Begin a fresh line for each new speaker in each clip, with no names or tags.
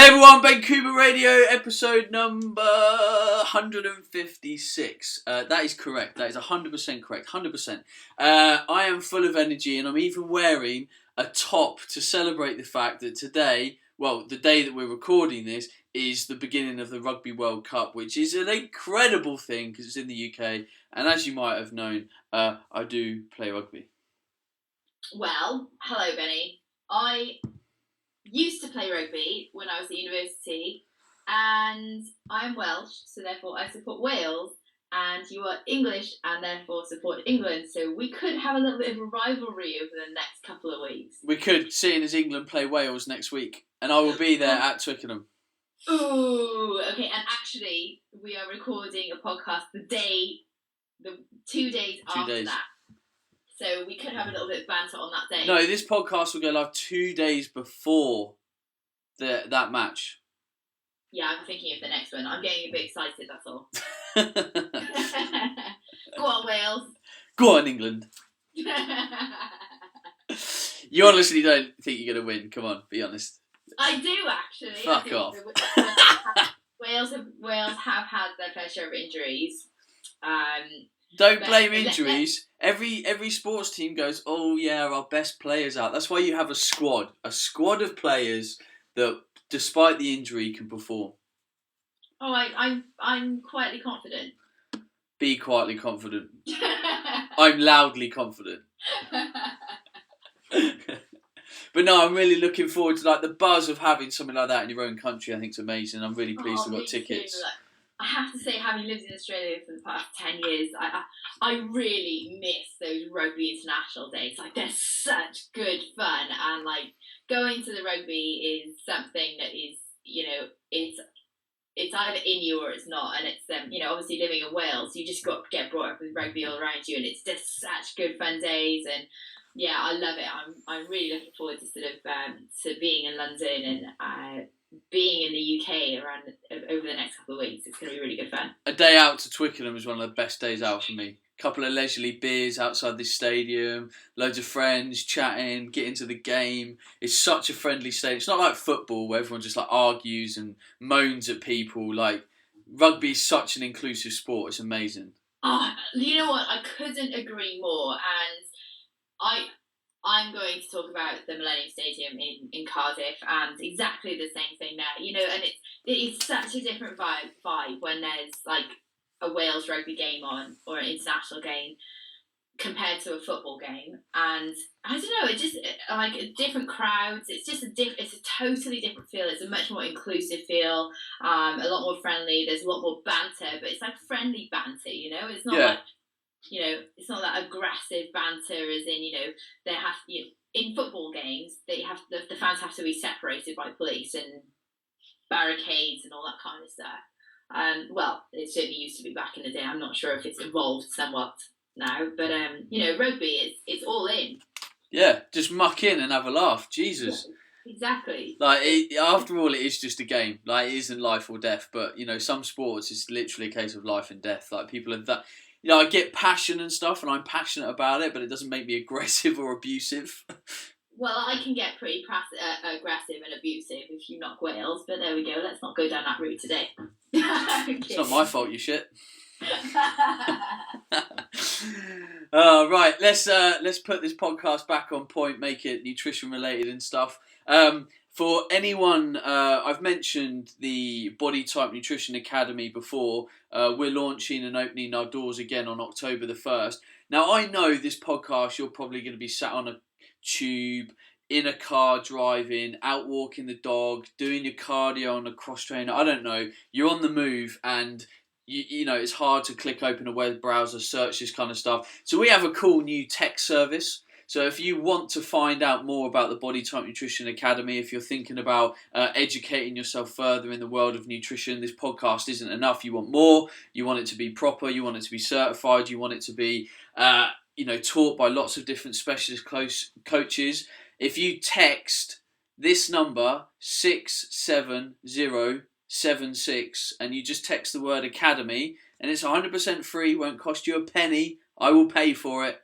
everyone, Ben Coomber Radio, episode number 156. That is correct. That is 100% correct. 100%. I am full of energy and I'm even wearing a top to celebrate the fact that today, well, the day that we're recording this, is the beginning of the Rugby World Cup, which is an incredible thing because it's in the UK. And as you might have known, I do play rugby.
Well, hello, Benny. I used to play rugby when I was at university, and I'm Welsh, so therefore I support Wales, and you are English and therefore support England, so we could have a little bit of a rivalry over the next couple of weeks.
We could, seeing as England play Wales next week, and I will be there at Twickenham.
Ooh, okay, and actually, we are recording a podcast the 2 days after that. So we could have a little bit of banter on that day.
No, this podcast will go live 2 days before that match.
Yeah, I'm thinking of the next one. I'm getting a bit excited, that's all. Go on, Wales.
Go on, England. You honestly don't think you're going to win? Come on, be honest.
I do, actually.
Fuck off.
Wales have had their fair share of injuries.
Don't blame injuries. Every sports team goes, oh yeah, our best players out. That's why you have a squad of players that, despite the injury, can perform.
Oh, I'm quietly confident.
Be quietly confident. I'm loudly confident. But no, I'm really looking forward to the buzz of having something like that in your own country. I think it's amazing. I'm really pleased I've got tickets.
Too. I have to say, having lived in Australia for the past 10 years, I really miss those rugby international days. They're such good fun, and going to the rugby is something that is, it's either in you or it's not. And it's obviously living in Wales, you just got to get brought up with rugby all around you, and it's just such good fun days. And yeah, I love it. I'm really looking forward to to being in London and being in the UK over the next couple of weeks. It's going to be really good fun.
A day out to Twickenham is one of the best days out for me. Couple of leisurely beers outside this stadium, loads of friends chatting, getting to the game. It's such a friendly stadium. It's not like football where everyone just argues and moans at people. Rugby is such an inclusive sport. It's amazing.
Oh, you know what? I couldn't agree more. And I'm going to talk about the Millennium Stadium in Cardiff, and exactly the same thing there. And it's such a different vibe when there's a Wales rugby game on, or an international game, compared to a football game. And I don't know, it just different crowds. It's just it's a totally different feel. It's a much more inclusive feel, a lot more friendly. There's a lot more banter, but it's friendly banter. It's not it's not that aggressive banter as in, they have in football games, they have the fans have to be separated by police and barricades and all that kind of stuff. Well, it certainly used to be back in the day. I'm not sure if it's evolved somewhat now, but rugby it's all in.
Yeah, just muck in and have a laugh. Jesus.
Exactly.
After all, it is just a game. It isn't life or death. But some sports, it's literally a case of life and death. People are that. I get passion and stuff, and I'm passionate about it, but it doesn't make me aggressive or abusive.
Well, I can get pretty aggressive and abusive if you knock Wales, but there we go. Let's not go down that route today.
It's not my fault, you shit. Right, let's put this podcast back on point, make it nutrition related and stuff. For anyone, I've mentioned the Body Type Nutrition Academy before. We're launching and opening our doors again on October the 1st. Now, I know this podcast, you're probably going to be sat on a tube, in a car driving, out walking the dog, doing your cardio on a cross trainer. I don't know. You're on the move, and you know it's hard to click open a web browser, search this kind of stuff. So we have a cool new tech service. So if you want to find out more about the Body Type Nutrition Academy, if you're thinking about educating yourself further in the world of nutrition, this podcast isn't enough. You want more. You want it to be proper. You want it to be certified. You want it to be taught by lots of different specialist coaches. If you text this number 67076 and you just text the word academy, and it's 100% free, won't cost you a penny. I will pay for it.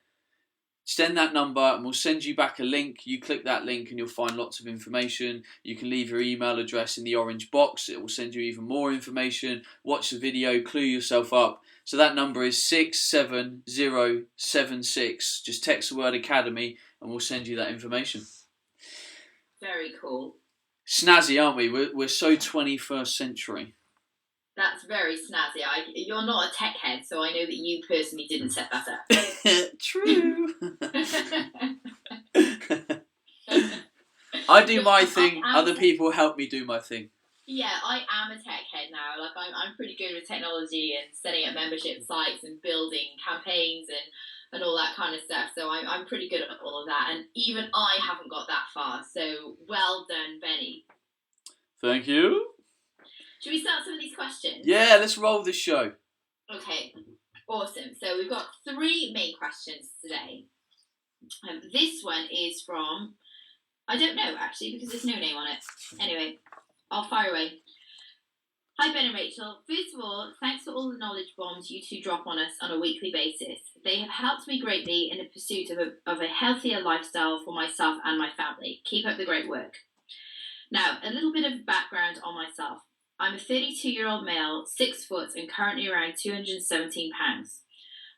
Send that number and we'll send you back a link. You click that link and you'll find lots of information. You can leave your email address in the orange box. It will send you even more information. Watch the video, clue yourself up. So that number is 67076. Just text the word Academy and we'll send you that information.
Very cool.
Snazzy, aren't we? We're so 21st century.
That's very snazzy. You're not a tech head, so I know that you personally didn't set that up.
True. I do my thing. Other people help me do my thing.
Yeah, I am a tech head now. Like I'm pretty good with technology and setting up membership sites and building campaigns and all that kind of stuff. So I'm pretty good at all of that. And even I haven't got that far. So well done, Benny.
Thank you.
Should we start some of these questions?
Yeah, let's roll this show.
Okay, awesome. So we've got 3 main questions today. This one is from, I don't know actually because there's no name on it. Anyway, I'll fire away. Hi Ben and Rachel. First of all, thanks for all the knowledge bombs you two drop on us on a weekly basis. They have helped me greatly in the pursuit of a healthier lifestyle for myself and my family. Keep up the great work. Now, a little bit of background on myself. I'm a 32-year-old male, 6 foot, and currently around 217 pounds.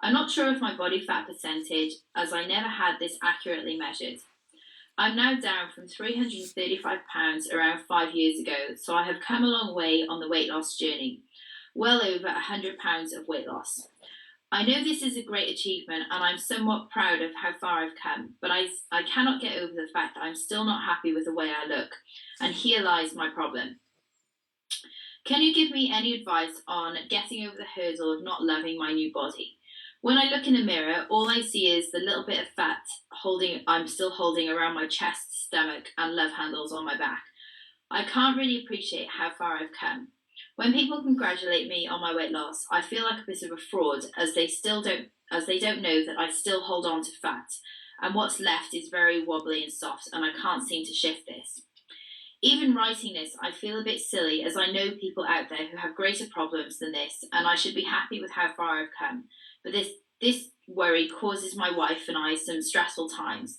I'm not sure of my body fat percentage, as I never had this accurately measured. I'm now down from 335 pounds around 5 years ago, so I have come a long way on the weight loss journey. Well over 100 pounds of weight loss. I know this is a great achievement, and I'm somewhat proud of how far I've come, but I cannot get over the fact that I'm still not happy with the way I look, and here lies my problem. Can you give me any advice on getting over the hurdle of not loving my new body? When I look in the mirror, all I see is the little bit of fat I'm still holding around my chest, stomach, and love handles on my back. I can't really appreciate how far I've come. When people congratulate me on my weight loss, I feel like a bit of a fraud, as they don't know that I still hold on to fat, and what's left is very wobbly and soft, and I can't seem to shift this. Even writing this, I feel a bit silly, as I know people out there who have greater problems than this, and I should be happy with how far I've come. But this worry causes my wife and I some stressful times,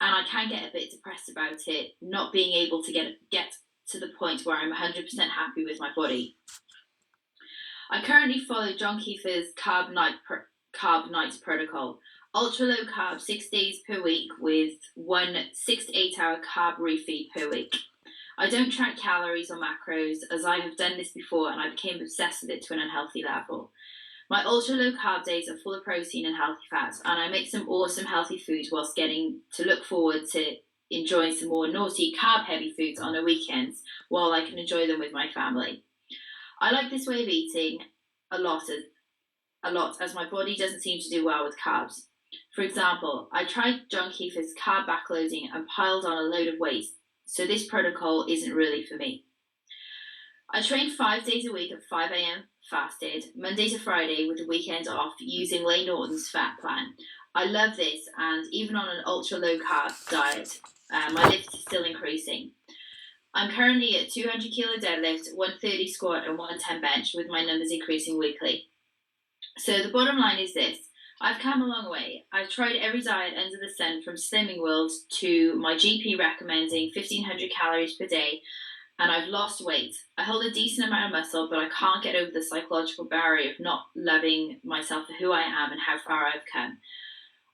and I can get a bit depressed about it, not being able to get to the point where I'm 100% happy with my body. I currently follow John Kiefer's Carb Nights protocol. Ultra low carb 6 days per week with 1 6 to 8 hour carb refeed per week. I don't track calories or macros, as I have done this before and I became obsessed with it to an unhealthy level. My ultra low carb days are full of protein and healthy fats, and I make some awesome healthy foods whilst getting to look forward to enjoying some more naughty carb heavy foods on the weekends while I can enjoy them with my family. I like this way of eating a lot as my body doesn't seem to do well with carbs. For example, I tried John Kiefer's carb backloading and piled on a load of weight, so this protocol isn't really for me. I train 5 days a week at 5 a.m. fasted, Monday to Friday with the weekend off, using Lane Norton's fat plan. I love this, and even on an ultra low carb diet, my lift is still increasing. I'm currently at 200 kilo deadlift, 130 squat and 110 bench, with my numbers increasing weekly. So the bottom line is this. I've come a long way. I've tried every diet under the sun, from Slimming World to my GP recommending 1,500 calories per day, and I've lost weight. I hold a decent amount of muscle, but I can't get over the psychological barrier of not loving myself for who I am and how far I've come.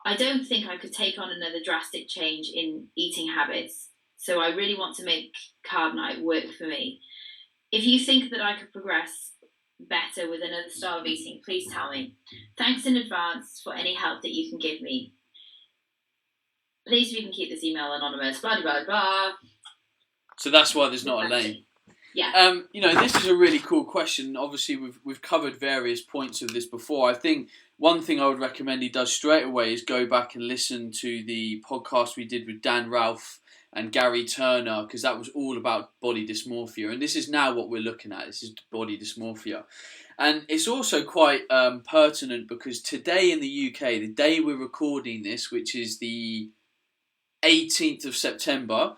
I don't think I could take on another drastic change in eating habits, so I really want to make Carb Night work for me. If you think that I could progress better with another style of eating, please tell me. Thanks in advance for any help that you can give me. Please, if you can keep this email anonymous, blah, blah, blah.
So that's why there's not a name.
Yeah.
This is a really cool question. Obviously, we've covered various points of this before. I think one thing I would recommend he does straight away is go back and listen to the podcast we did with Dan Ralph and Gary Turner, because that was all about body dysmorphia. And this is now what we're looking at. This is body dysmorphia. And it's also quite pertinent because today in the UK, the day we're recording this, which is the 18th of September,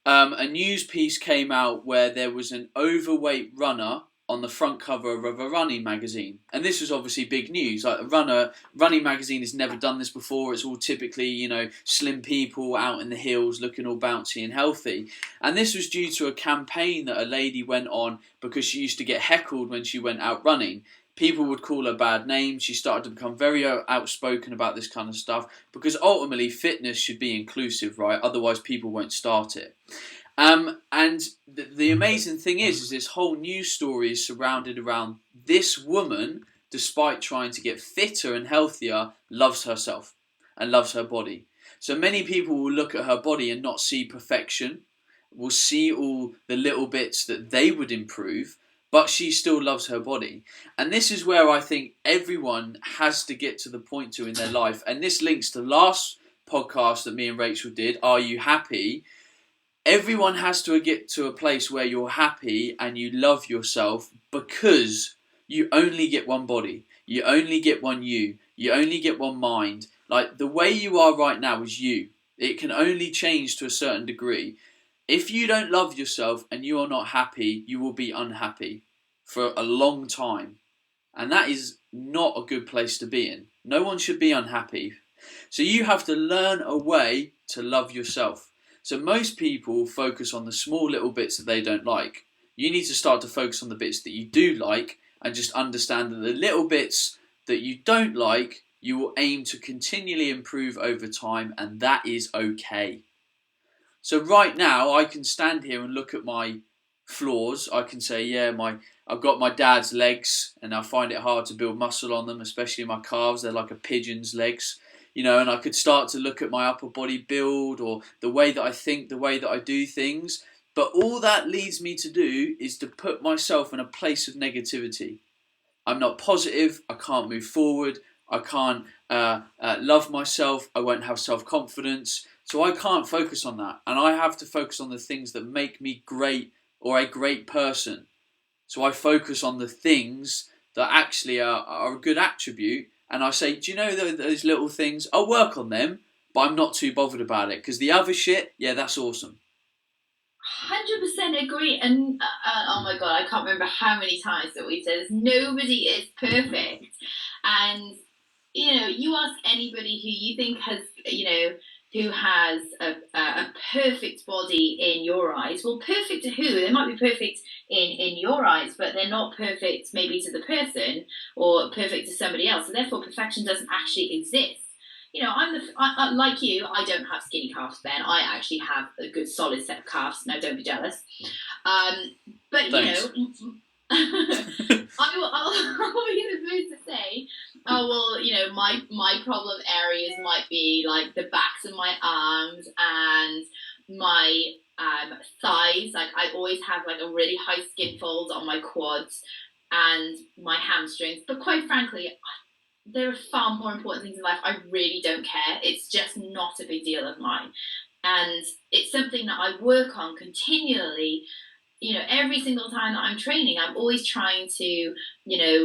a news piece came out where there was an overweight runner on the front cover of a running magazine. And this was obviously big news. Like running magazine has never done this before. It's all typically, slim people out in the hills looking all bouncy and healthy. And this was due to a campaign that a lady went on because she used to get heckled when she went out running. People would call her bad names. She started to become very outspoken about this kind of stuff because ultimately fitness should be inclusive, right? Otherwise people won't start it. And the amazing thing is this whole news story is surrounded around this woman, despite trying to get fitter and healthier, loves herself and loves her body. So many people will look at her body and not see perfection, will see all the little bits that they would improve, but she still loves her body. And this is where I think everyone has to get to the point to in their life. And this links to the last podcast that me and Rachel did, Are You Happy? Everyone has to get to a place where you're happy and you love yourself because you only get one body. You only get one you. You only get one mind. Like the way you are right now is you. It can only change to a certain degree. If you don't love yourself and you are not happy, you will be unhappy for a long time. And that is not a good place to be in. No one should be unhappy. So you have to learn a way to love yourself. So most people focus on the small little bits that they don't like. You need to start to focus on the bits that you do like and just understand that the little bits that you don't like, you will aim to continually improve over time, and that is okay. So right now I can stand here and look at my flaws. I can say, I've got my dad's legs and I find it hard to build muscle on them, especially my calves. They're like a pigeon's legs. And I could start to look at my upper body build or the way that I think, the way that I do things. But all that leads me to do is to put myself in a place of negativity. I'm not positive. I can't move forward. I can't love myself. I won't have self-confidence. So I can't focus on that. And I have to focus on the things that make me great or a great person. So I focus on the things that actually are a good attribute. And I say, do you know those little things? I'll work on them, but I'm not too bothered about it. Because the other shit, that's awesome.
100% agree. And oh my God, I can't remember how many times that we've said this. Nobody is perfect. And, you ask anybody who you think has, who has a perfect body in your eyes. Well, perfect to who? They might be perfect in your eyes, but they're not perfect maybe to the person or perfect to somebody else. So therefore, perfection doesn't actually exist. I'm like you. I don't have skinny calves, Ben. I actually have a good solid set of calves. Now, don't be jealous. But
Thanks.
I'll be the first to say, my problem areas might be like the backs of my arms and my thighs. Like I always have like a really high skin fold on my quads and my hamstrings. But quite frankly, there are far more important things in life. I really don't care. It's just not a big deal of mine. And it's something that I work on continually. Every single time that I'm training, I'm always trying to,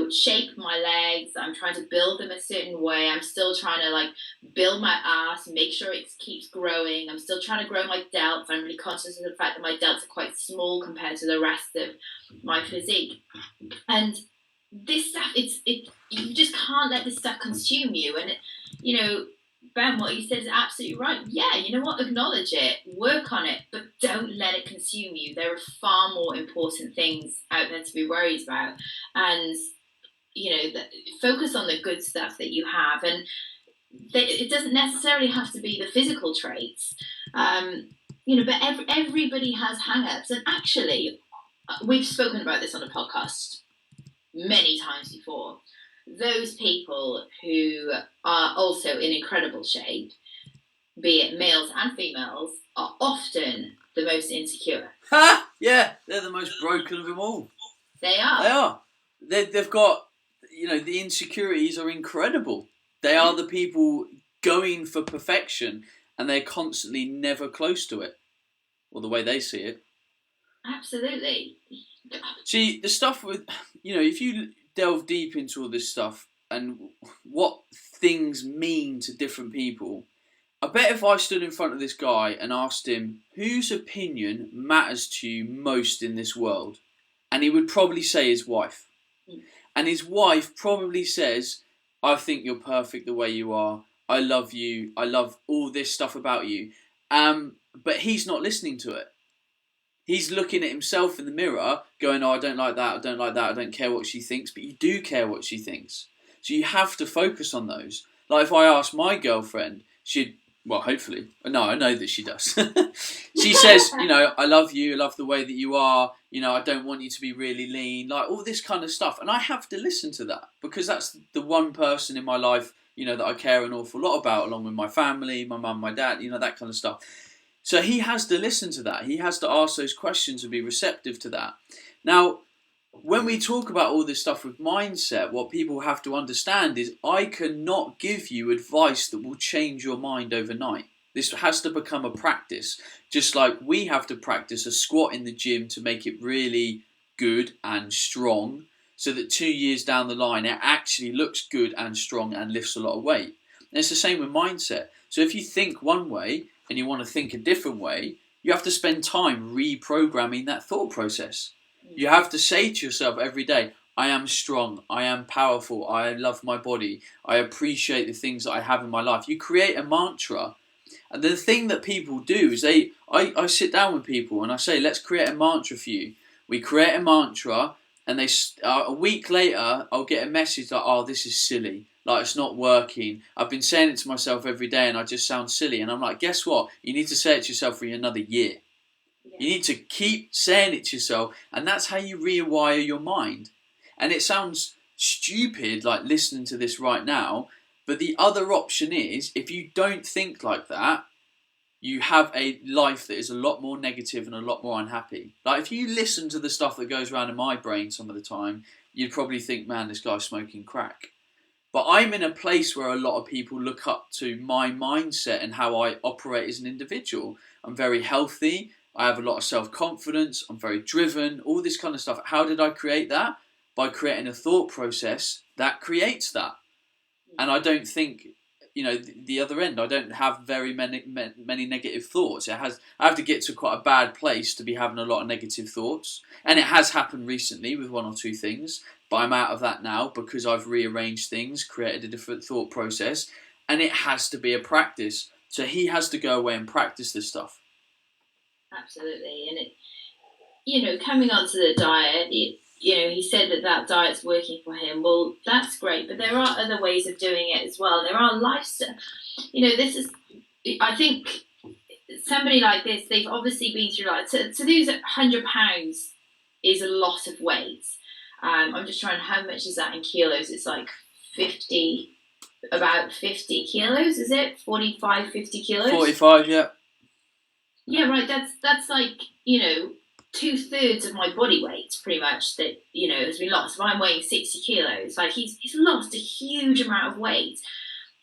shape my legs. I'm trying to build them a certain way. I'm still trying to build my ass, make sure it keeps growing. I'm still trying to grow my delts. I'm really conscious of the fact that my delts are quite small compared to the rest of my physique. And this stuff, you just can't let this stuff consume you. And, Ben, what you said is absolutely right. Yeah, you know what? Acknowledge it, work on it, but don't let it consume you. There are far more important things out there to be worried about. And, focus on the good stuff that you have. And it doesn't necessarily have to be the physical traits, but everybody has hang-ups. And actually, we've spoken about this on the podcast many times before. Those people who are also in incredible shape, be it males and females, are often the most insecure.
Ha! Yeah, they're the most broken of them all.
They are.
They are. They've got, the insecurities are incredible. They are the people going for perfection and they're constantly never close to it, or the way they see it.
Absolutely.
See, the stuff with, if you delve deep into all this stuff and what things mean to different people, I bet if I stood in front of this guy and asked him, whose opinion matters to you most in this world? And he would probably say his wife. And his wife probably says, I think you're perfect the way you are. I love you. I love all this stuff about you. But he's not listening to it. He's looking at himself in the mirror going, oh, I don't like that. I don't like that. I don't care what she thinks. But you do care what she thinks. So you have to focus on those. Like if I ask my girlfriend, well, hopefully. No, I know that she does. She says, I love you. I love the way that you are. I don't want you to be really lean. Like all this kind of stuff. And I have to listen to that because that's the one person in my life, that I care an awful lot about, along with my family, my mum, my dad, that kind of stuff. So he has to listen to that. He has to ask those questions and be receptive to that. Now, when we talk about all this stuff with mindset, what people have to understand is I cannot give you advice that will change your mind overnight. This has to become a practice. Just like we have to practice a squat in the gym to make it really good and strong so that 2 years down the line it actually looks good and strong and lifts a lot of weight. And it's the same with mindset. So if you think one way and you want to think a different way, you have to spend time reprogramming that thought process. You have to say to yourself every day, I am strong, I am powerful, I love my body, I appreciate the things that I have in my life. You create a mantra. And the thing that people do is I sit down with people and I say, let's create a mantra for you. We create a mantra and a week later, I'll get a message like, oh, this is silly. Like, it's not working. I've been saying it to myself every day and I just sound silly. And I'm like, guess what? You need to say it to yourself for another year. You need to keep saying it to yourself, and that's how you rewire your mind. And it sounds stupid, like listening to this right now, but the other option is, if you don't think like that, you have a life that is a lot more negative and a lot more unhappy. Like, if you listen to the stuff that goes around in my brain some of the time, you'd probably think, man, this guy's smoking crack. But I'm in a place where a lot of people look up to my mindset and how I operate as an individual. I'm very healthy. I have a lot of self-confidence, I'm very driven, all this kind of stuff. How did I create that? By creating a thought process that creates that. And I don't think, the other end, I don't have very many negative thoughts. I have to get to quite a bad place to be having a lot of negative thoughts. And it has happened recently with one or two things, but I'm out of that now because I've rearranged things, created a different thought process, and it has to be a practice. So he has to go away and practice this stuff.
Absolutely. And coming onto the diet, he said that diet's working for him. Well, that's great, but there are other ways of doing it as well. There are lifestyle. I think somebody like this, they've obviously been through to lose 100 pounds is a lot of weight. I'm just trying, how much is that in kilos? It's like about 50 kilos, is it? 45, 50 kilos?
45, yeah.
Yeah, right. That's like 2/3 of my body weight, pretty much. That has been lost. If I'm weighing 60 kilos, like he's lost a huge amount of weight,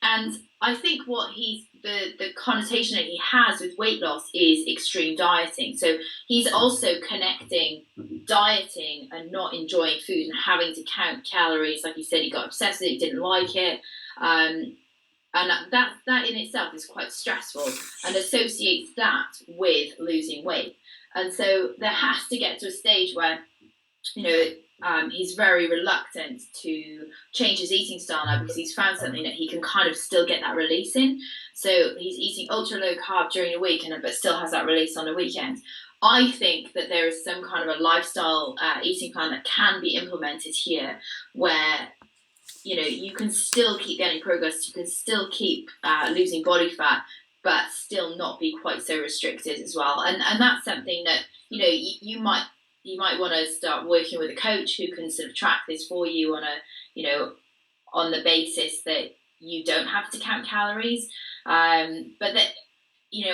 and I think what the connotation that he has with weight loss is extreme dieting. So he's also connecting dieting and not enjoying food and having to count calories. Like he said, he got obsessed with it, didn't like it. And that in itself is quite stressful, and associates that with losing weight. And so there has to get to a stage where, he's very reluctant to change his eating style now because he's found something that he can kind of still get that release in. So he's eating ultra low carb during the week, but still has that release on the weekend. I think that there is some kind of a lifestyle eating plan that can be implemented here where you can still keep getting progress, you can still keep losing body fat, but still not be quite so restricted as well. And that's something that, you might want to start working with a coach who can sort of track this for you on the basis that you don't have to count calories. But that,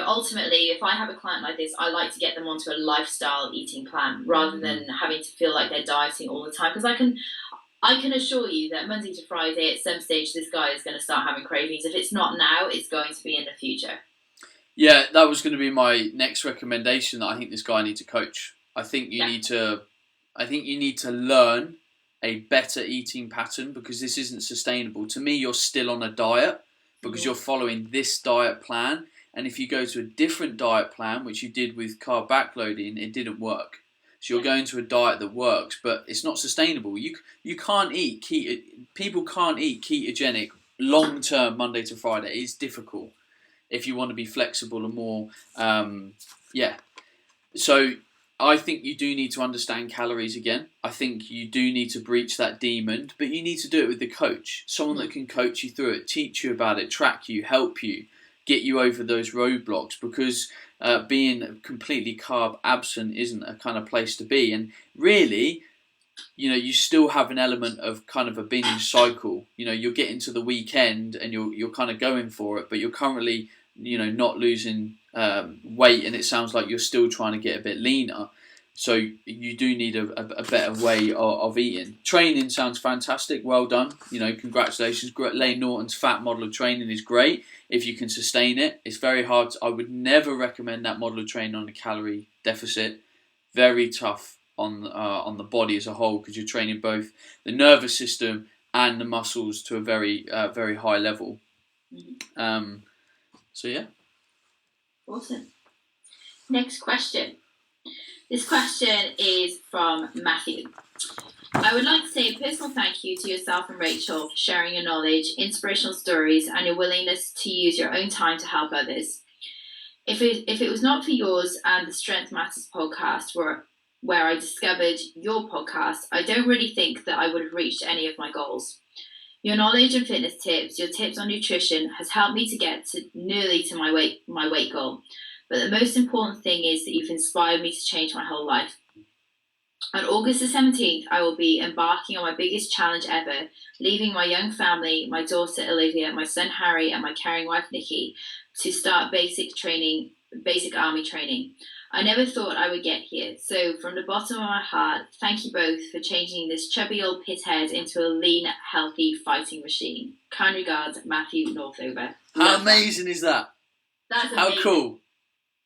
ultimately, if I have a client like this, I like to get them onto a lifestyle eating plan rather than having to feel like they're dieting all the time. Because I can assure you that Monday to Friday, at some stage, this guy is going to start having cravings. If it's not now, it's going to be in the future.
Yeah, that was going to be my next recommendation. That I think this guy needs a coach. I think you need to learn a better eating pattern because this isn't sustainable. To me, you're still on a diet because you're following this diet plan. And if you go to a different diet plan, which you did with carb backloading, it didn't work. So you're going to a diet that works, but it's not sustainable. You can't eat people can't eat ketogenic long term Monday to Friday. It's difficult if you want to be flexible and more, yeah. So I think you do need to understand calories again. I think you do need to breach that demon, but you need to do it with the coach, someone that can coach you through it, teach you about it, track you, help you, get you over those roadblocks, because being completely carb absent isn't a kind of place to be. And really, you still have an element of kind of a binge cycle. You're getting to the weekend and you're kind of going for it, but you're currently, not losing weight, and it sounds like you're still trying to get a bit leaner. So you do need a better way of eating. Training sounds fantastic. Well done. Congratulations. Lane Norton's fat model of training is great if you can sustain it. It's very hard. I would never recommend that model of training on a calorie deficit. Very tough on the body as a whole, because you're training both the nervous system and the muscles to a very very high level. So yeah.
Awesome. Next question. This question is from Matthew. I would like to say a personal thank you to yourself and Rachel for sharing your knowledge, inspirational stories, and your willingness to use your own time to help others. If it was not for yours and the Strength Matters podcast where I discovered your podcast, I don't really think that I would have reached any of my goals. Your knowledge and fitness tips, your tips on nutrition has helped me to get nearly to my weight goal. But the most important thing is that you've inspired me to change my whole life. On August the 17th, I will be embarking on my biggest challenge ever, leaving my young family, my daughter Olivia, my son Harry, and my caring wife Nikki, to start basic army training. I never thought I would get here, so from the bottom of my heart, thank you both for changing this chubby old pithead into a lean, healthy fighting machine. Kind regards, Matthew Northover.
How amazing is that?
That's amazing.
How cool.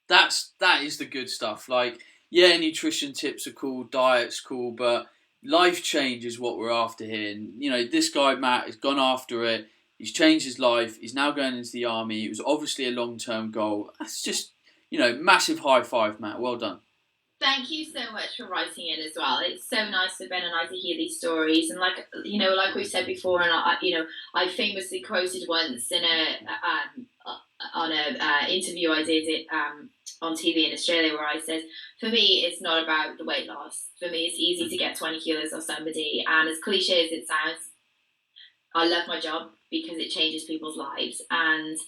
That is the good stuff. Like, yeah, nutrition tips are cool, diet's cool, but life change is what we're after here. And, this guy, Matt, has gone after it. He's changed his life. He's now going into the army. It was obviously a long-term goal. That's just, massive high five, Matt. Well done.
Thank you so much for writing in as well. It's so nice for Ben and I to hear these stories. And like we've said before, and I famously quoted once in on a interview I did on TV in Australia, where I said, for me, it's not about the weight loss. For me, it's easy to get 20 kilos off somebody. And as cliche as it sounds, I love my job because it changes people's lives. And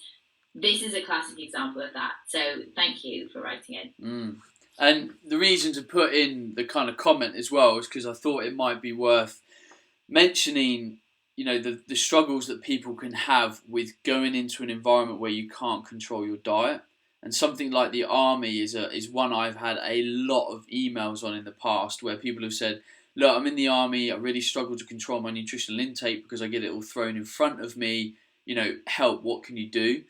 this is a classic example of that. So thank you for writing it.
And the reason to put in the kind of comment as well is because I thought it might be worth mentioning, the struggles that people can have with going into an environment where you can't control your diet. And something like the army is one I've had a lot of emails on in the past, where people have said, look, I'm in the army, I really struggle to control my nutritional intake because I get it all thrown in front of me, help, what can you do?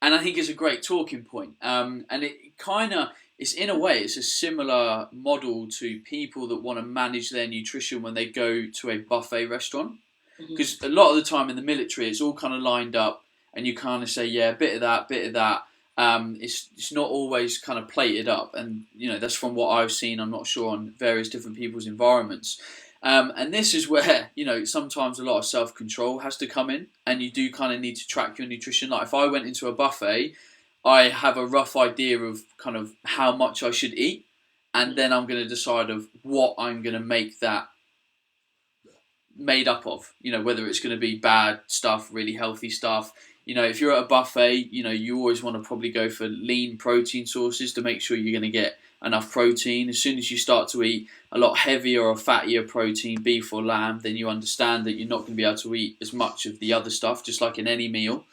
And I think it's a great talking point. And it kind of, it's in a way, it's a similar model to people that want to manage their nutrition when they go to a buffet restaurant. Because a lot of the time in the military, it's all kind of lined up and you kind of say, yeah, a bit of that, bit of that. It's not always kind of plated up. And, that's from what I've seen, I'm not sure, on various different people's environments. And this is where, sometimes a lot of self-control has to come in, and you do kind of need to track your nutrition. Like if I went into a buffet, I have a rough idea of kind of how much I should eat, and then I'm going to decide of what I'm going to make that made up of, whether it's going to be bad stuff, really healthy stuff. If you're at a buffet, you always want to probably go for lean protein sources to make sure you're going to get enough protein. As soon as you start to eat a lot heavier or fattier protein, beef or lamb, then you understand that you're not going to be able to eat as much of the other stuff, just like in any meal.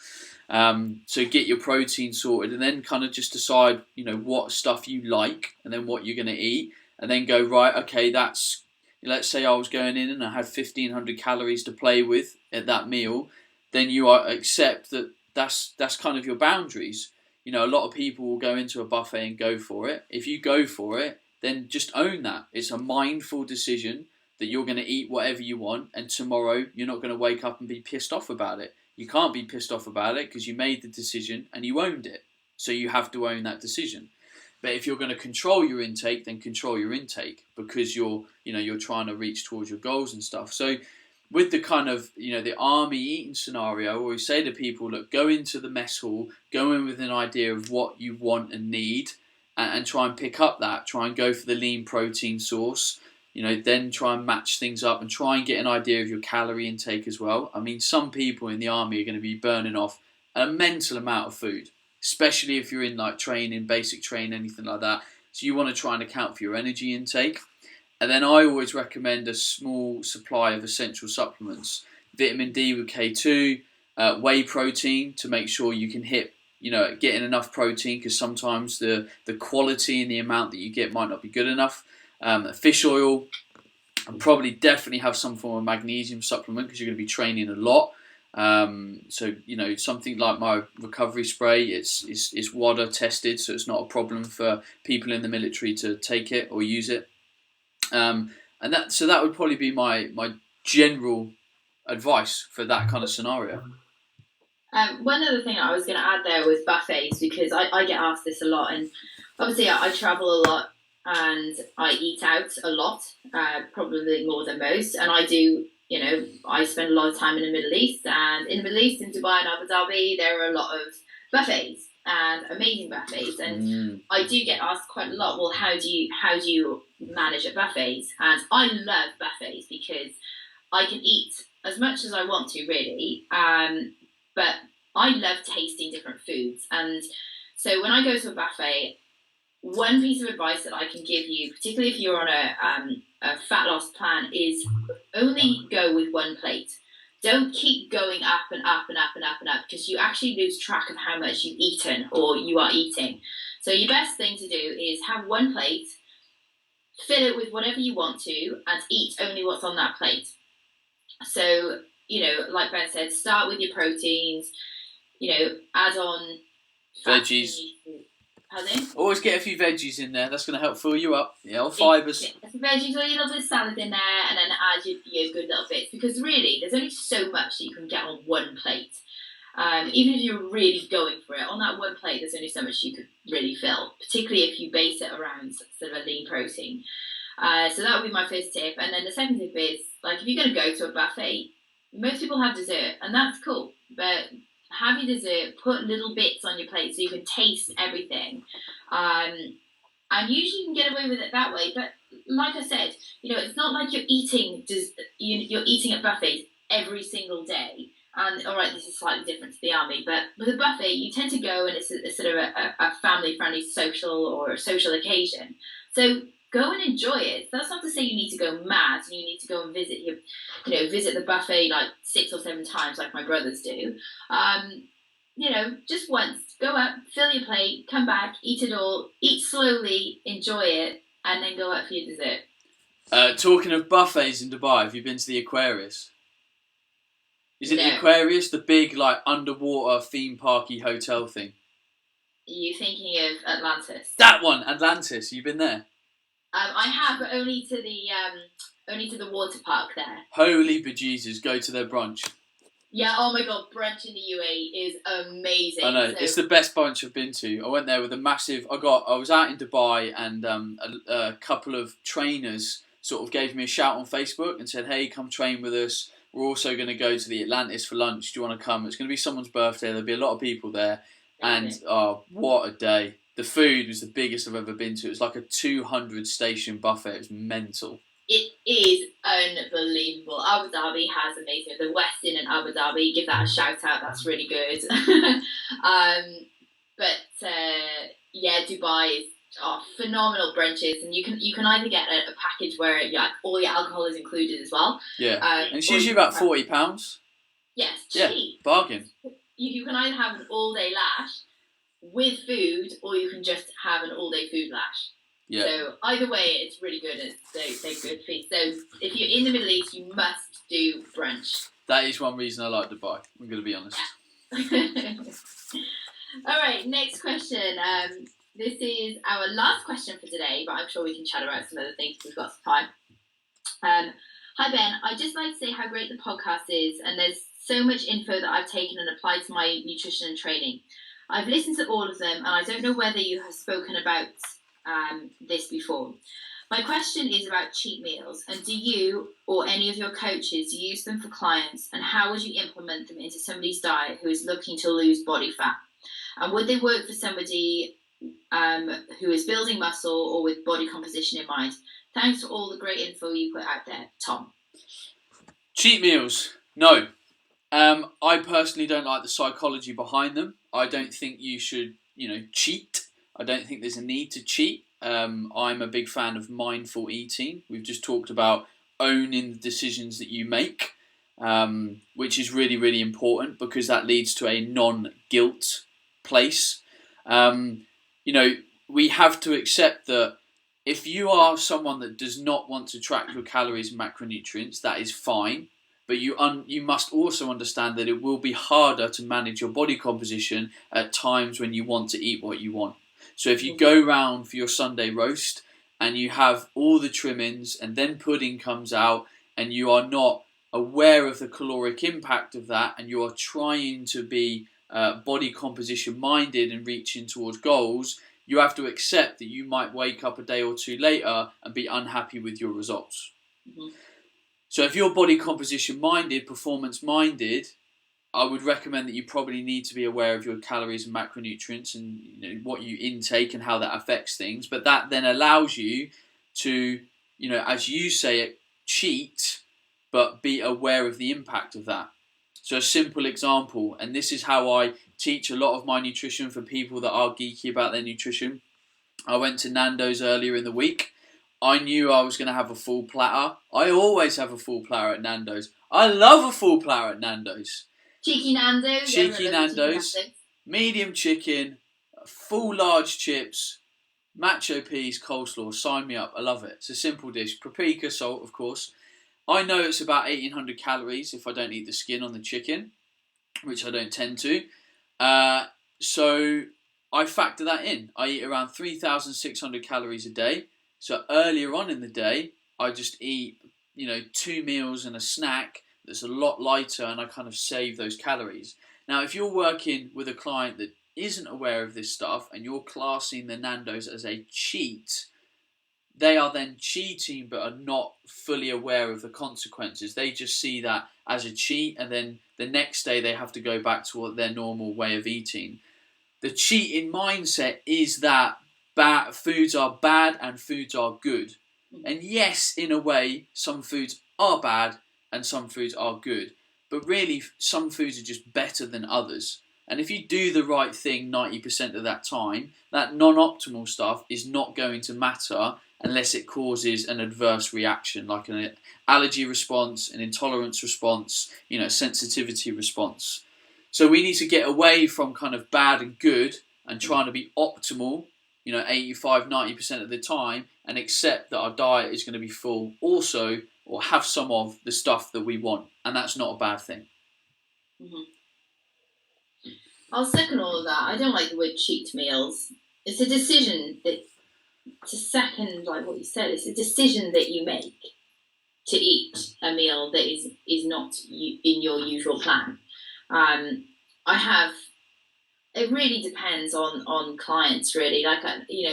So get your protein sorted, and then kind of just decide, what stuff you like, and then what you're going to eat, and then go, right, okay, let's say I was going in and I had 1,500 calories to play with at that meal. Then you accept that that's kind of your boundaries. A lot of people will go into a buffet and go for it. If you go for it, then just own that. It's a mindful decision that you're going to eat whatever you want, and tomorrow you're not going to wake up and be pissed off about it. You can't be pissed off about it because you made the decision and you owned it. So you have to own that decision. But if you're going to control your intake, then control your intake, because you're trying to reach towards your goals and stuff. So with the kind of, the army eating scenario, where we say to people, look, go into the mess hall, go in with an idea of what you want and need, and try and pick up that, try and go for the lean protein source, then try and match things up and try and get an idea of your calorie intake as well. I mean, some people in the army are going to be burning off a mental amount of food, especially if you're in like training, basic training, anything like that. So you want to try and account for your energy intake. And then I always recommend a small supply of essential supplements, vitamin D with K2, whey protein, to make sure you can hit, getting enough protein, because sometimes the quality and the amount that you get might not be good enough. Fish oil, and probably definitely have some form of magnesium supplement, because you're going to be training a lot. So something like my recovery spray, it's WADA tested, so it's not a problem for people in the military to take it or use it. And that would probably be my general advice for that kind of scenario.
One other thing I was going to add there was buffets, because I get asked this a lot, and obviously I travel a lot and I eat out a lot, probably more than most, and I do. I spend a lot of time in the Middle East, and in the Middle East, in Dubai and Abu Dhabi, there are a lot of buffets and amazing buffets. And I do get asked quite a lot, well, how do you manage at buffets? And I love buffets because I can eat as much as I want to, really. But I love tasting different foods. And so when I go to a buffet, one piece of advice that I can give you, particularly if you're on a fat loss plan, is only go with one plate. Don't keep going up and up and up and up and up, because you actually lose track of how much you've eaten or you are eating. So your best thing to do is have one plate, fill it with whatever you want to, and eat only what's on that plate. So, like Ben said, start with your proteins, add on
veggies.
Pardon?
Always get a few veggies in there. That's going to help fill you up. Or fibres.
Get some veggies or a little bit of salad in there, and then add your good little bits. Because really, there's only so much that you can get on one plate. Even if you're really going for it, on that one plate, there's only so much you could really fill, particularly if you base it around sort of a lean protein. So that would be my first tip. And then the second tip is, like, if you're going to go to a buffet, most people have dessert, and that's cool. But have your dessert, put little bits on your plate so you can taste everything. And usually you can get away with it that way. But like I said, it's not like you're eating at buffets every single day. And all right, this is slightly different to the army, but with a buffet, you tend to go and it's sort of a family-friendly social occasion. So go and enjoy it. That's not to say you need to go mad and you need to go and visit the buffet like 6 or 7 times like my brothers do. Just once, go up, fill your plate, come back, eat it all, eat slowly, enjoy it, and then go out for your dessert.
Talking of buffets in Dubai, have you been to the Aquarius? Is it
No.
the Aquarius, the big like underwater theme parky hotel thing?
Are you thinking of Atlantis?
That one, Atlantis. You've been there?
I have, but only to the water park there.
Holy bejesus, go to their brunch.
Yeah, oh my god, brunch in the UAE is amazing.
I know, it's the best brunch I've been to. I went there with a massive... I was out in Dubai, and a couple of trainers sort of gave me a shout on Facebook and said, hey, come train with us. We're also going to go to the Atlantis for lunch. Do you want to come? It's going to be someone's birthday. There'll be a lot of people there. And, what a day. The food was the biggest I've ever been to. It was like a 200-station buffet. It was mental.
It is unbelievable. Abu Dhabi has amazing. The Westin in Abu Dhabi, give that a shout out. That's really good. Dubai is phenomenal brunches, and you can either get a package where all your alcohol is included as well.
Yeah, and it's usually about £40.
Yes, cheap.
Yeah, bargain.
You can either have an all-day lash with food, or you can just have an all-day food lash.
Yeah.
So either way, it's really good. They're good food. So if you're in the Middle East, you must do brunch.
That is one reason I like Dubai. I'm going to be honest.
All right, next question. This is our last question for today, but I'm sure we can chat about some other things if we've got some time. Hi Ben, I'd just like to say how great the podcast is, and there's so much info that I've taken and applied to my nutrition and training. I've listened to all of them, and I don't know whether you have spoken about this before. My question is about cheat meals, and do you or any of your coaches use them for clients, and how would you implement them into somebody's diet who is looking to lose body fat? And would they work for somebody who is building muscle or with body composition in mind? Thanks for all the great info you put out there, Tom.
Cheat meals, no. I personally don't like the psychology behind them. I don't think you should, cheat. I don't think there's a need to cheat. I'm a big fan of mindful eating. We've just talked about owning the decisions that you make, which is really, really important because that leads to a non-guilt place. We have to accept that if you are someone that does not want to track your calories and macronutrients, that is fine. But you must also understand that it will be harder to manage your body composition at times when you want to eat what you want. So if you go round for your Sunday roast and you have all the trimmings and then pudding comes out and you are not aware of the caloric impact of that and you are trying to be body composition minded and reaching towards goals, you have to accept that you might wake up a day or two later and be unhappy with your results. Mm-hmm. So if you're body composition minded, performance minded, I would recommend that you probably need to be aware of your calories and macronutrients and what you intake and how that affects things. But that then allows you to, as you say it, cheat, but be aware of the impact of that. So a simple example, and this is how I teach a lot of my nutrition for people that are geeky about their nutrition. I went to Nando's earlier in the week. I knew I was going to have a full platter. I always have a full platter at Nando's. I love a full platter at Nando's.
Cheeky Nando's.
Cheeky Nando's. Medium chicken, full large chips, macho peas, coleslaw. Sign me up. I love it. It's a simple dish. Paprika, salt, of course. I know it's about 1,800 calories if I don't eat the skin on the chicken, which I don't tend to. So I factor that in. I eat around 3,600 calories a day. So earlier on in the day, I just eat, 2 meals and a snack that's a lot lighter and I kind of save those calories. Now, if you're working with a client that isn't aware of this stuff and you're classing the Nando's as a cheat, they are then cheating but are not fully aware of the consequences. They just see that as a cheat and then the next day they have to go back to their normal way of eating. The cheating mindset is that foods are bad and foods are good. And yes, in a way, some foods are bad and some foods are good. But really, some foods are just better than others. And if you do the right thing 90% of that time, that non-optimal stuff is not going to matter unless it causes an adverse reaction, like an allergy response, an intolerance response, sensitivity response. So we need to get away from kind of bad and good and trying to be optimal 85-90% of the time, and accept that our diet is going to be full also, or have some of the stuff that we want, and that's not a bad thing.
Mm-hmm. I'll second all of that. I don't like the word cheat meals. It's a decision to second, like what you said, it's a decision that you make to eat a meal that is not in your usual plan. It really depends on clients, really. Like,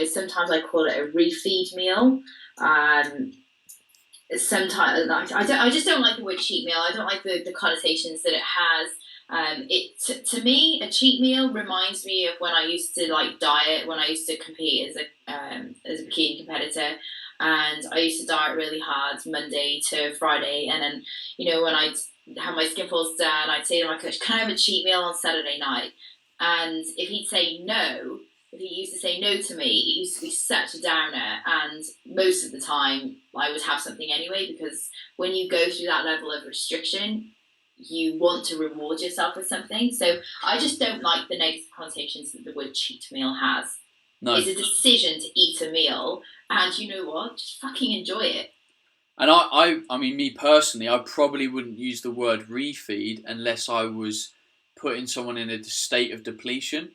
sometimes I call it a refeed meal. Sometimes, I just don't like the word cheat meal. I don't like the connotations that it has. To me, a cheat meal reminds me of when I used to diet, when I used to compete as a bikini competitor, and I used to diet really hard Monday to Friday, and then when I'd have my skin falls down, I'd say to my coach, "Can I have a cheat meal on Saturday night?" And if he used to say no to me, it used to be such a downer. And most of the time, I would have something anyway, because when you go through that level of restriction, you want to reward yourself with something. So I just don't like the negative connotations that the word cheat meal has. No. It's a decision to eat a meal, and you know what? Just fucking enjoy it.
And I mean, me personally, I probably wouldn't use the word refeed unless I was putting someone in a state of depletion.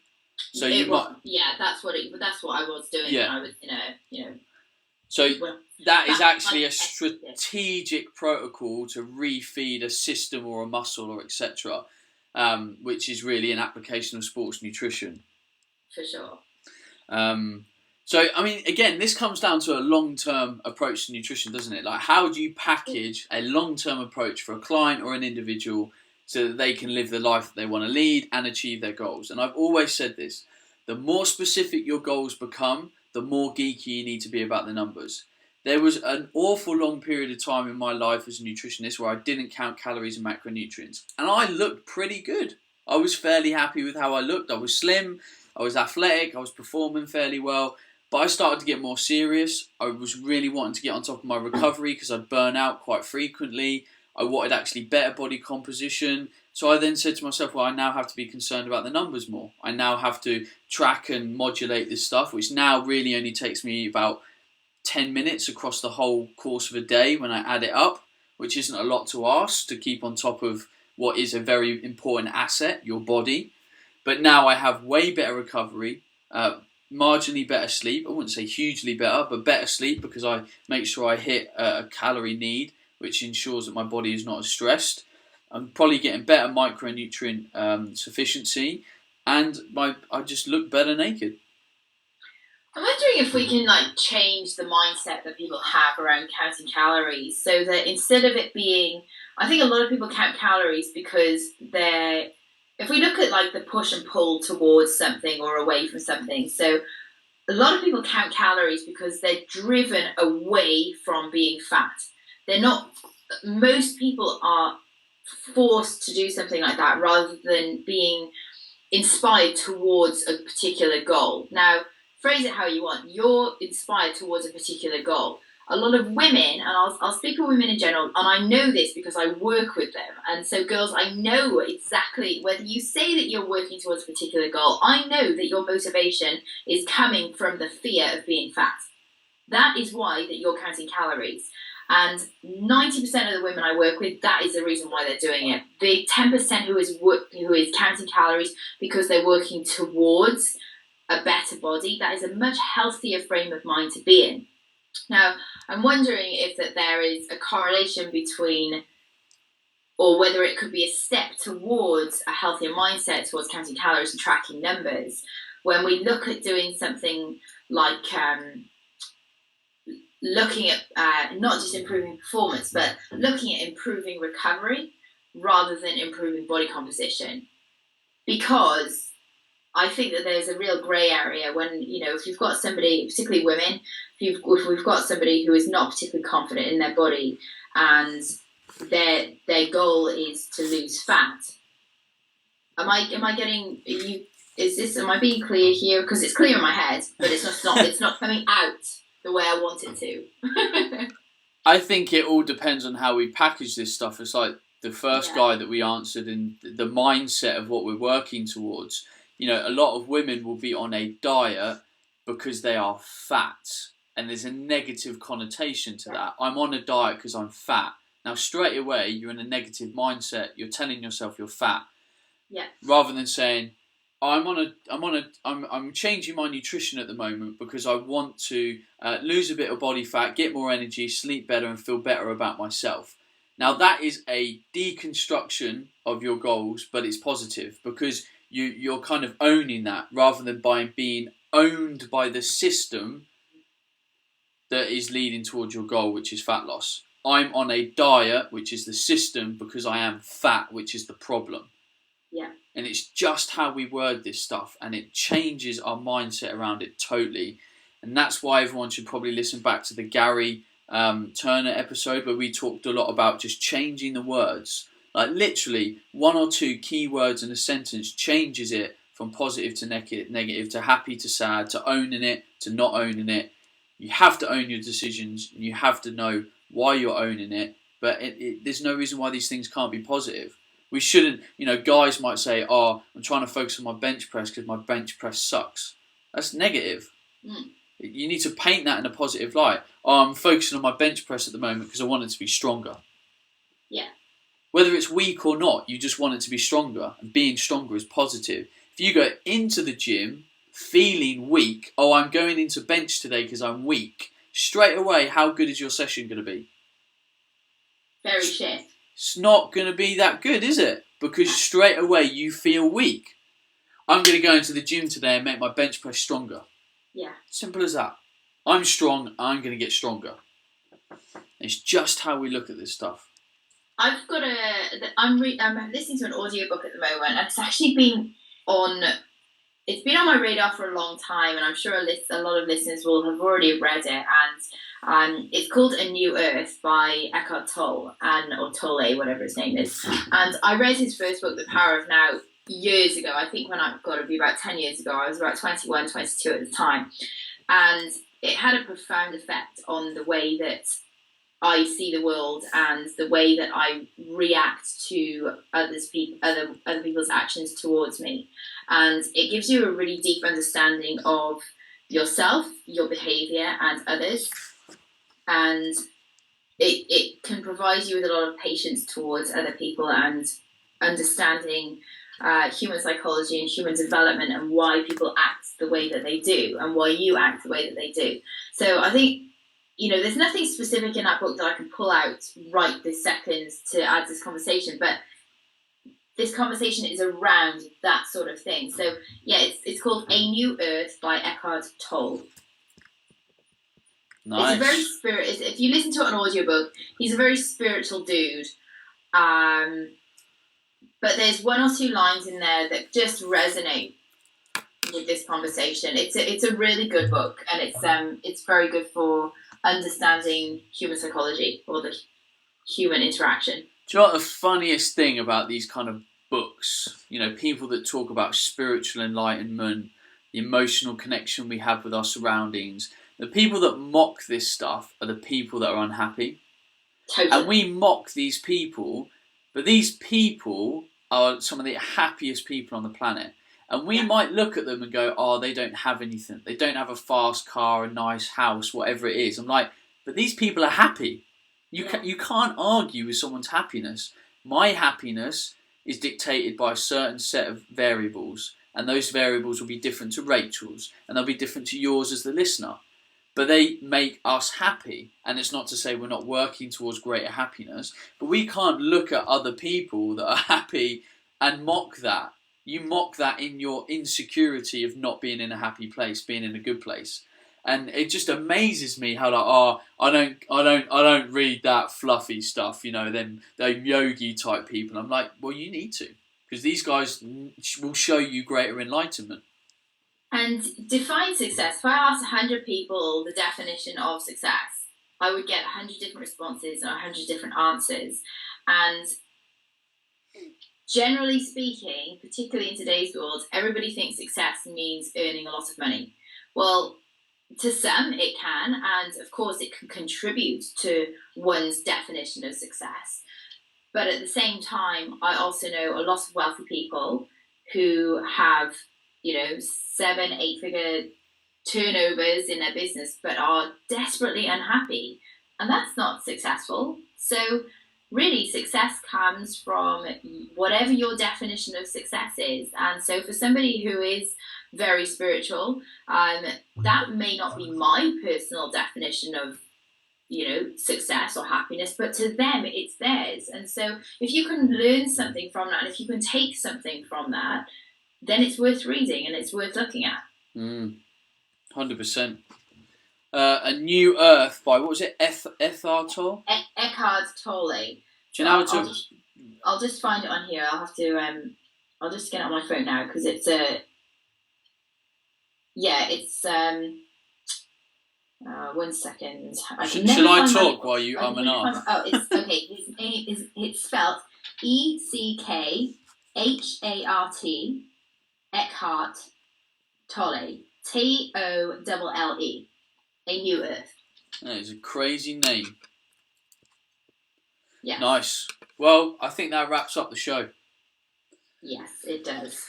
So
that's what I was doing. Yeah. When I was,
So that is actually a strategic protocol to refeed a system or a muscle or etc., which is really an application of sports nutrition.
For sure.
So, I mean, again, this comes down to a long-term approach to nutrition, doesn't it? Like, how do you package a long-term approach for a client or an individual so that they can live the life that they want to lead and achieve their goals? And I've always said this, the more specific your goals become, the more geeky you need to be about the numbers. There was an awful long period of time in my life as a nutritionist where I didn't count calories and macronutrients. And I looked pretty good. I was fairly happy with how I looked. I was slim, I was athletic, I was performing fairly well. But I started to get more serious. I was really wanting to get on top of my recovery because I'd burn out quite frequently. I wanted actually better body composition. So I then said to myself, well, I now have to be concerned about the numbers more. I now have to track and modulate this stuff, which now really only takes me about 10 minutes across the whole course of a day when I add it up, which isn't a lot to ask to keep on top of what is a very important asset, your body. But now I have way better recovery, marginally better sleep. I wouldn't say hugely better, but better sleep because I make sure I hit a calorie need, which ensures that my body is not as stressed. I'm probably getting better micronutrient sufficiency, and I just look better naked.
I'm wondering if we can change the mindset that people have around counting calories, so that instead of it being, I think a lot of people count calories because if we look at the push and pull towards something or away from something, so a lot of people count calories because they're driven away from being fat. Most people are forced to do something like that rather than being inspired towards a particular goal. Now, phrase it how you want. You're inspired towards a particular goal. A lot of women, and I'll speak for women in general, and I know this because I work with them. And so girls, I know exactly, whether you say that you're working towards a particular goal, I know that your motivation is coming from the fear of being fat. That is why that you're counting calories. And 90% of the women I work with, that is the reason why they're doing it. The 10% who is counting calories because they're working towards a better body, that is a much healthier frame of mind to be in. Now, I'm wondering if that there is a correlation between, or whether it could be a step towards a healthier mindset towards counting calories and tracking numbers. When we look at doing something like looking at not just improving performance, but looking at improving recovery rather than improving body composition. Because I think that there's a real grey area when, if you've got somebody, particularly women, if we've got somebody who is not particularly confident in their body and their goal is to lose fat. Am I being clear here? Because it's clear in my head, but it's not coming out the way I want it to.
I think it all depends on how we package this stuff. It's like the first guy that we answered in the mindset of what we're working towards. A lot of women will be on a diet because they are fat, and there's a negative connotation to that. I'm on a diet because I'm fat. Now, straight away, you're in a negative mindset. You're telling yourself you're fat.
Yeah.
Rather than saying, I'm changing my nutrition at the moment because I want to lose a bit of body fat, get more energy, sleep better, and feel better about myself. Now, that is a deconstruction of your goals, but it's positive because you're kind of owning that rather than being owned by the system that is leading towards your goal, which is fat loss. I'm on a diet, which is the system, because I am fat, which is the problem.
Yeah. And
it's just how we word this stuff, and it changes our mindset around it totally. And that's why everyone should probably listen back to the Gary Turner episode where we talked a lot about just changing the words. Like literally one or two key words in a sentence changes it from positive to negative to happy to sad to owning it to not owning it. You have to own your decisions, and you have to know why you're owning it. But there's no reason why these things can't be positive. We shouldn't, guys might say, I'm trying to focus on my bench press because my bench press sucks. That's negative. You need to paint that in a positive light. I'm focusing on my bench press at the moment because I want it to be stronger.
Yeah.
Whether it's weak or not, you just want it to be stronger. And being stronger is positive. If you go into the gym feeling weak, I'm going into bench today because I'm weak, straight away, how good is your session going to be?
Very shit.
It's not going to be that good, is it? Because straight away you feel weak. I'm going to go into the gym today and make my bench press stronger.
Yeah.
Simple as that. I'm strong, I'm going to get stronger. It's just how we look at this stuff.
I'm listening to an audiobook at the moment, and it's actually been on my radar for a long time, and I'm sure a lot of listeners will have already read it. And it's called A New Earth by Eckhart Tolle, or Tolle, whatever his name is. And I read his first book, The Power of Now, years ago. I think when I've got to be about 10 years ago. I was about 21, 22 at the time, and it had a profound effect on the way that I see the world and the way that I react to other people's actions towards me. And it gives you a really deep understanding of yourself, your behaviour, and others. And it can provide you with a lot of patience towards other people and understanding human psychology and human development and why people act the way that they do and why you act the way that they do. So I think, there's nothing specific in that book that I can pull out right this second to add to this conversation, but this conversation is around that sort of thing. So yeah, it's called A New Earth by Eckhart Tolle.
Nice.
It's a very if you listen to an audiobook, he's a very spiritual dude. But there's one or two lines in there that just resonate with this conversation. It's a really good book, and it's very good for understanding human psychology or the human interaction.
Do you know what the funniest thing about these kind of books? People that talk about spiritual enlightenment, the emotional connection we have with our surroundings. The people that mock this stuff are the people that are unhappy.
Totally.
And we mock these people, but these people are some of the happiest people on the planet. And we might look at them and go, oh, they don't have anything. They don't have a fast car, a nice house, whatever it is. I'm like, but these people are happy. You can't argue with someone's happiness. My happiness is dictated by a certain set of variables. And those variables will be different to Rachel's. And they'll be different to yours as the listener. But they make us happy. And it's not to say we're not working towards greater happiness. But we can't look at other people that are happy and mock that. You mock that in your insecurity of not being in a happy place, being in a good place. And it just amazes me how I don't read that fluffy stuff, them yogi type people. I'm like, well, you need to, because these guys will show you greater enlightenment.
And define success. If I asked 100 people the definition of success, I would get 100 different responses and 100 different answers. And generally speaking, particularly in today's world, everybody thinks success means earning a lot of money. Well, to some it can, and of course it can contribute to one's definition of success. But at the same time, I also know a lot of wealthy people who have, 7-8-figure turnovers in their business, but are desperately unhappy. And that's not successful. So really, success comes from whatever your definition of success is. And so for somebody who is very spiritual, that may not be my personal definition of, success or happiness, but to them, it's theirs. And so if you can learn something from that, and if you can take something from that, then it's worth reading and it's worth looking at.
100%. A New Earth by, what was it? Eckhart Tolle?
Eckhart Tolle.
Do you know how to...
I'll just find it on here. I'll have to... I'll just get it on my phone now because it's a... it's... 1 second.
Shall I talk while you and ah?
Oh, it's... Okay. It's spelled Eckhart. Eckhart Tolle. Tolle. A New Earth.
That is a crazy name.
Yeah.
Nice. Well, I think that wraps up the show.
Yes, it does.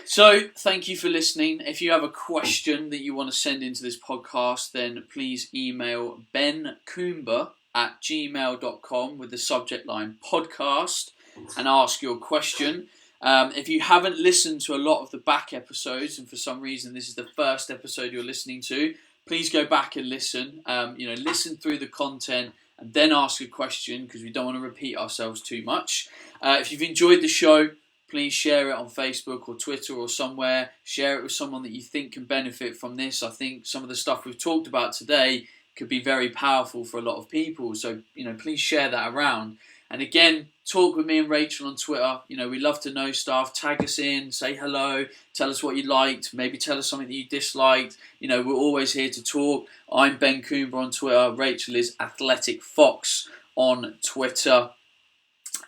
So, thank you for listening. If you have a question that you want to send into this podcast, then please email bencoomber@gmail.com with the subject line podcast and ask your question. If you haven't listened to a lot of the back episodes, and for some reason this is the first episode you're listening to, please go back and listen. Listen through the content and then ask a question, because we don't want to repeat ourselves too much. If you've enjoyed the show, please share it on Facebook or Twitter or somewhere. Share it with someone that you think can benefit from this. I think some of the stuff we've talked about today could be very powerful for a lot of people. So, please share that around. And again, talk with me and Rachel on Twitter. We love to know stuff. Tag us in, say hello, tell us what you liked, maybe tell us something that you disliked. We're always here to talk. I'm Ben Coomber on Twitter. Rachel is Athletic Fox on Twitter.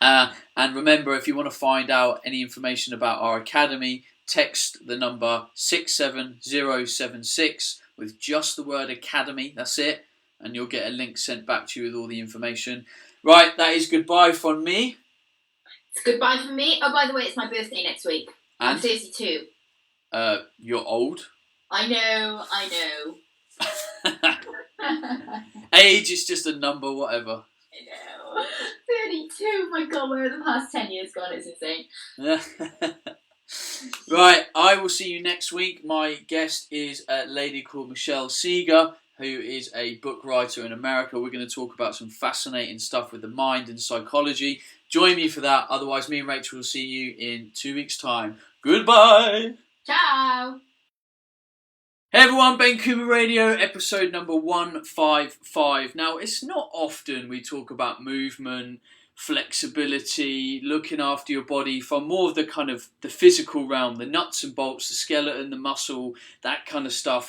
And remember, if you want to find out any information about our academy, text the number 67076 with just the word academy. That's it. And you'll get a link sent back to you with all the information. Right, that is goodbye from me.
It's goodbye from me. Oh, by the way, it's my birthday next week.
And?
I'm 32.
You're old.
I know.
Age is just a number, whatever.
I know. 32. My God, where have the past 10 years gone? It's insane.
Right, I will see you next week. My guest is a lady called Michelle Seeger, who is a book writer in America. We're going to talk about some fascinating stuff with the mind and psychology. Join me for that. Otherwise, me and Rachel will see you in 2 weeks' time. Goodbye.
Ciao.
Hey everyone, Ben Coomber Radio, episode number 155. Now, it's not often we talk about movement, flexibility, looking after your body from more of the kind of the physical realm, the nuts and bolts, the skeleton, the muscle, that kind of stuff.